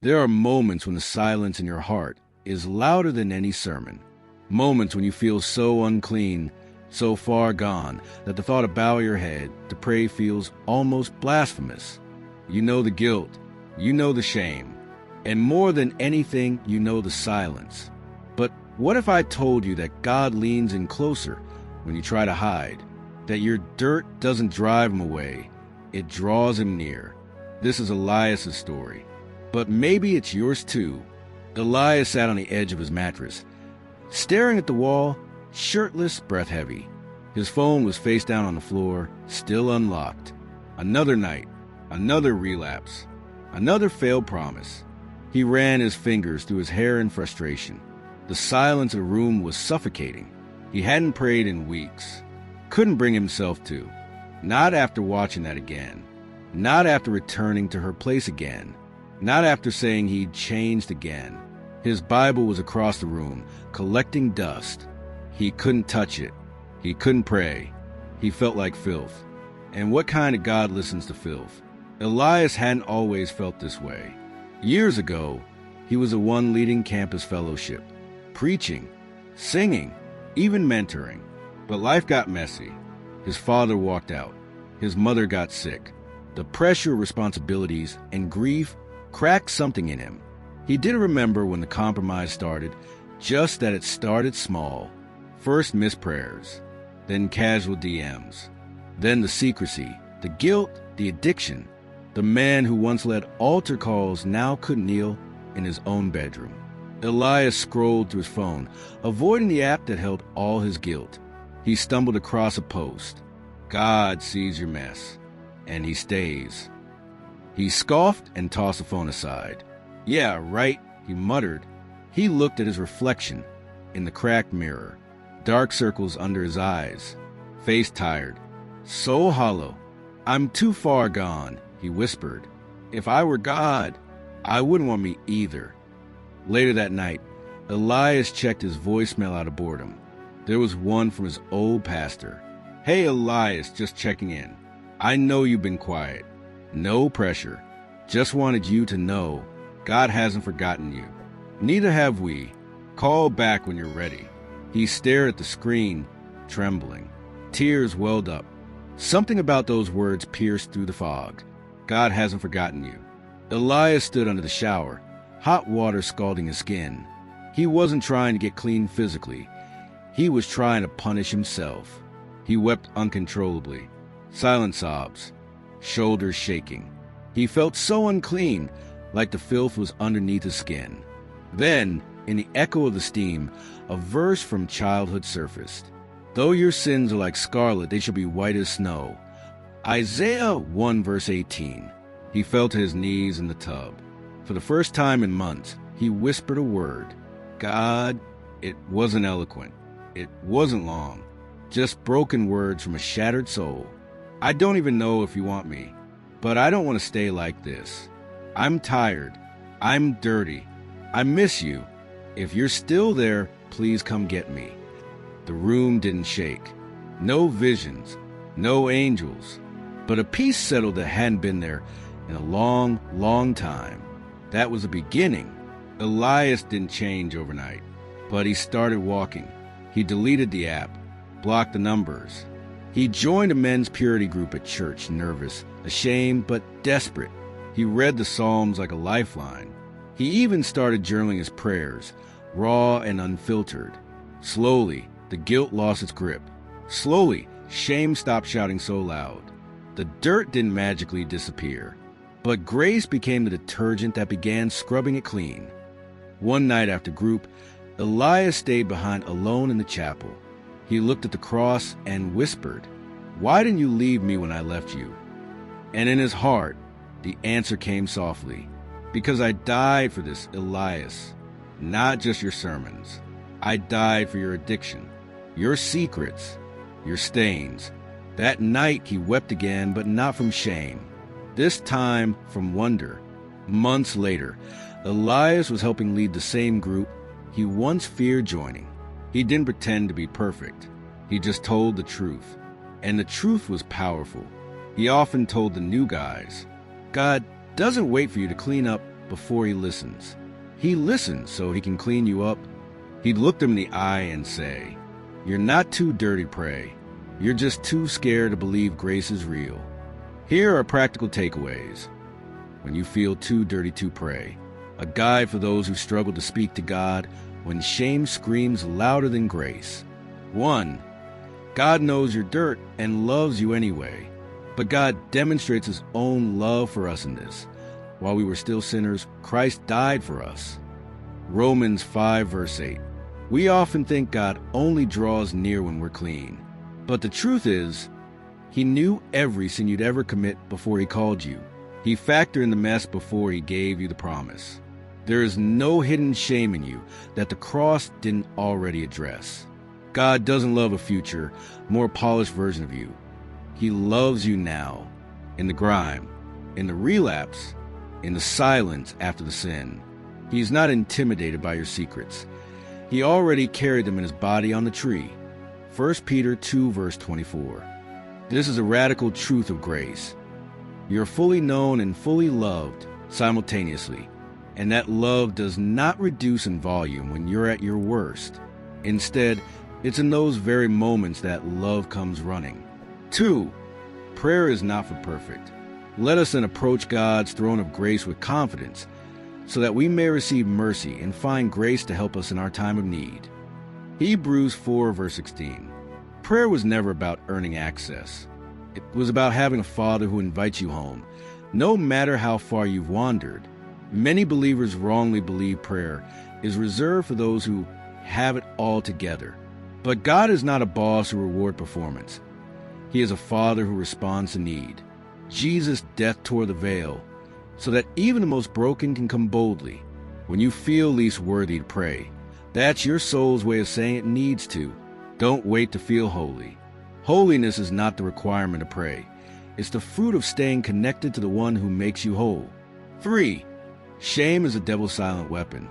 There are moments when the silence in your heart is louder than any sermon. Moments when you feel so unclean, so far gone, that the thought of bowing your head to pray feels almost blasphemous. You know the guilt, you know the shame, and more than anything, you know the silence. But what if I told you that God leans in closer when you try to hide? That your dirt doesn't drive him away, it draws him near. This is Elias' story, but maybe it's yours too. Elias sat on the edge of his mattress, staring at the wall, shirtless, breath heavy. His phone was face down on the floor, still unlocked. Another night, another relapse, another failed promise. He ran his fingers through his hair in frustration. The silence of the room was suffocating. He hadn't prayed in weeks. Couldn't bring himself to. Not after watching that again. Not after returning to her place again. Not after saying he'd changed again. His Bible was across the room, collecting dust. He couldn't touch it. He couldn't pray. He felt like filth. And what kind of God listens to filth? Elias hadn't always felt this way. Years ago, he was the one leading campus fellowship, preaching, singing, even mentoring. But life got messy. His father walked out. His mother got sick. The pressure of responsibilities and grief cracked something in him. He didn't remember when the compromise started, just that it started small. First missed prayers, then casual DMs, then the secrecy, the guilt, the addiction. The man who once led altar calls now could kneel in his own bedroom. Elias scrolled through his phone, avoiding the app that held all his guilt. He stumbled across a post. God sees your mess, and he stays. He scoffed and tossed the phone aside. Yeah, right, he muttered. He looked at his reflection in the cracked mirror. Dark circles under his eyes. Face tired. So hollow. I'm too far gone, he whispered. If I were God, I wouldn't want me either. Later that night, Elias checked his voicemail out of boredom. There was one from his old pastor. Hey, Elias, just checking in. I know you've been quiet. No pressure. Just wanted you to know God hasn't forgotten you. Neither have we. Call back when you're ready. He stared at the screen, trembling. Tears welled up. Something about those words pierced through the fog. God hasn't forgotten you. Elias stood under the shower, hot water scalding his skin. He wasn't trying to get clean physically. He was trying to punish himself. He wept uncontrollably. Silent sobs, shoulders shaking. He felt so unclean, like the filth was underneath his skin. Then, in the echo of the steam, a verse from childhood surfaced. Though your sins are like scarlet, they shall be white as snow. Isaiah 1 verse 18. He fell to his knees in the tub. For the first time in months, he whispered a word. God, it wasn't eloquent. It wasn't long. Just broken words from a shattered soul. I don't even know if you want me, but I don't want to stay like this. I'm tired. I'm dirty. I miss you. If you're still there, please come get me. The room didn't shake. No visions, no angels, but a peace settled that hadn't been there in a long, long time. That was the beginning. Elias didn't change overnight, but he started walking. He deleted the app, blocked the numbers. He joined a men's purity group at church, nervous, ashamed, but desperate. He read the Psalms like a lifeline. He even started journaling his prayers, raw and unfiltered. Slowly, the guilt lost its grip. Slowly, shame stopped shouting so loud. The dirt didn't magically disappear, but grace became the detergent that began scrubbing it clean. One night after group, Elias stayed behind alone in the chapel. He looked at the cross and whispered, "Why didn't you leave me when I left you?" And in his heart, the answer came softly. Because I died for this, Elias. Not just your sermons. I died for your addiction, your secrets, your stains. That night he wept again, but not from shame. This time from wonder. Months later, Elias was helping lead the same group he once feared joining. He didn't pretend to be perfect. He just told the truth. And the truth was powerful. He often told the new guys, God doesn't wait for you to clean up before he listens. He listens so he can clean you up. He'd look them in the eye and say, "You're not too dirty to pray. You're just too scared to believe grace is real." Here are practical takeaways when you feel too dirty to pray. A guide for those who struggle to speak to God when shame screams louder than grace. 1. God knows your dirt and loves you anyway, but God demonstrates his own love for us in this. While we were still sinners, Christ died for us. Romans 5 verse 8. We often think God only draws near when we're clean. But the truth is, he knew every sin you'd ever commit before he called you. He factored in the mess before he gave you the promise. There is no hidden shame in you that the cross didn't already address. God doesn't love a future, more polished version of you. He loves you now, in the grime, in the relapse, in the silence after the sin. He's not intimidated by your secrets. He already carried them in his body on the tree. 1 Peter 2 verse 24. This is a radical truth of grace. You're fully known and fully loved simultaneously, and that love does not reduce in volume when you're at your worst. Instead, it's in those very moments that love comes running. 2. Prayer is not for perfect. Let us then approach God's throne of grace with confidence, so that we may receive mercy and find grace to help us in our time of need. Hebrews 4 verse 16. Prayer was never about earning access. It was about having a Father who invites you home, no matter how far you've wandered. Many believers wrongly believe prayer is reserved for those who have it all together. But God is not a boss who rewards performance. He is a Father who responds to need. Jesus' death tore the veil, so that even the most broken can come boldly. When you feel least worthy to pray, that's your soul's way of saying it needs to. Don't wait to feel holy. Holiness is not the requirement to pray. It's the fruit of staying connected to the one who makes you whole. 3. Shame is the devil's silent weapon.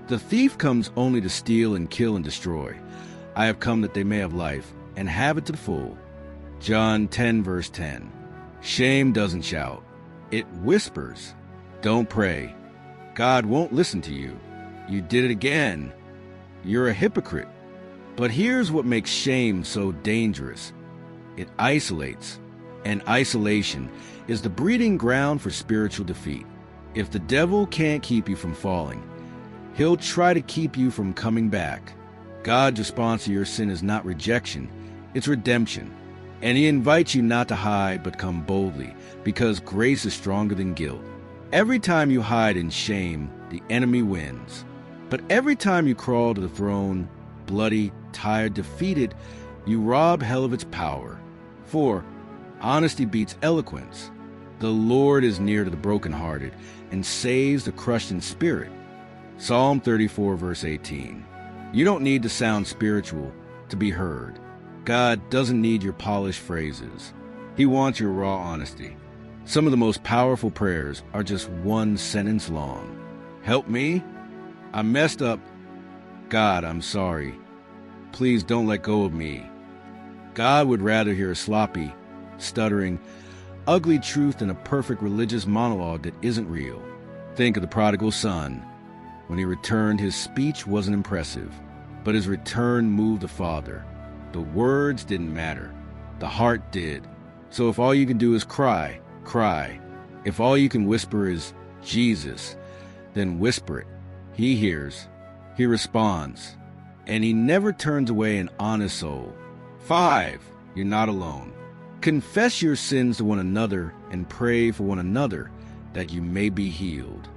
The thief comes only to steal and kill and destroy. I have come that they may have life, and have it to the full. John 10 verse 10. Shame doesn't shout. It whispers. Don't pray. God won't listen to you. You did it again. You're a hypocrite. But here's what makes shame so dangerous. It isolates, and isolation is the breeding ground for spiritual defeat. If the devil can't keep you from falling, he'll try to keep you from coming back. God's response to your sin is not rejection, it's redemption. And he invites you not to hide, but come boldly, because grace is stronger than guilt. Every time you hide in shame, the enemy wins. But every time you crawl to the throne, bloody, tired, defeated, you rob hell of its power. 4. Honesty beats eloquence. The Lord is near to the brokenhearted and saves the crushed in spirit. Psalm 34 verse 18. You don't need to sound spiritual to be heard. God doesn't need your polished phrases. He wants your raw honesty. Some of the most powerful prayers are just one sentence long. Help me. I messed up. God, I'm sorry. Please don't let go of me. God would rather hear a sloppy, stuttering, ugly truth than a perfect religious monologue that isn't real. Think of the prodigal son. When he returned, his speech wasn't impressive, but his return moved the Father. The words didn't matter. The heart did. So if all you can do is cry, cry. If all you can whisper is Jesus, then whisper it. He hears. He responds. And he never turns away an honest soul. 5. You're not alone. Confess your sins to one another and pray for one another that you may be healed.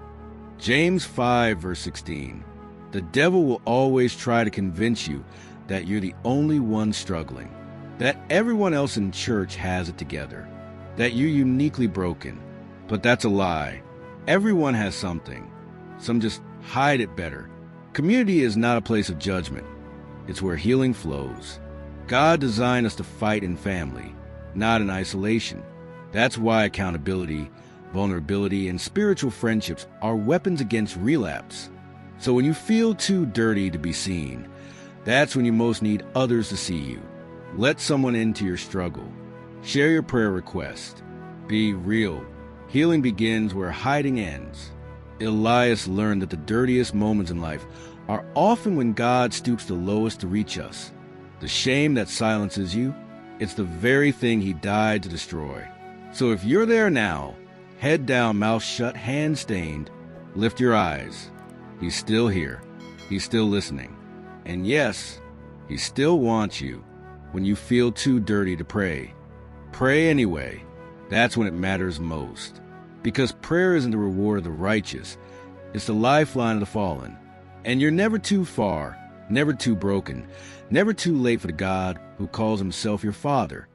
James 5 verse 16. The devil will always try to convince you that you're the only one struggling, that everyone else in church has it together, that you're uniquely broken. But that's a lie. Everyone has something. Some just hide it better. Community is not a place of judgment. It's where healing flows. God designed us to fight in family, not in isolation. That's why accountability, vulnerability, and spiritual friendships are weapons against relapse. So when you feel too dirty to be seen, that's when you most need others to see you. Let someone into your struggle. Share your prayer request. Be real. Healing begins where hiding ends. Elias learned that the dirtiest moments in life are often when God stoops the lowest to reach us. The shame that silences you, it's the very thing he died to destroy. So if you're there now, head down, mouth shut, hand stained, lift your eyes. He's still here. He's still listening. And yes, he still wants you when you feel too dirty to pray. Pray anyway. That's when it matters most. Because prayer isn't the reward of the righteous. It's the lifeline of the fallen. And you're never too far, never too broken, never too late for the God who calls himself your Father.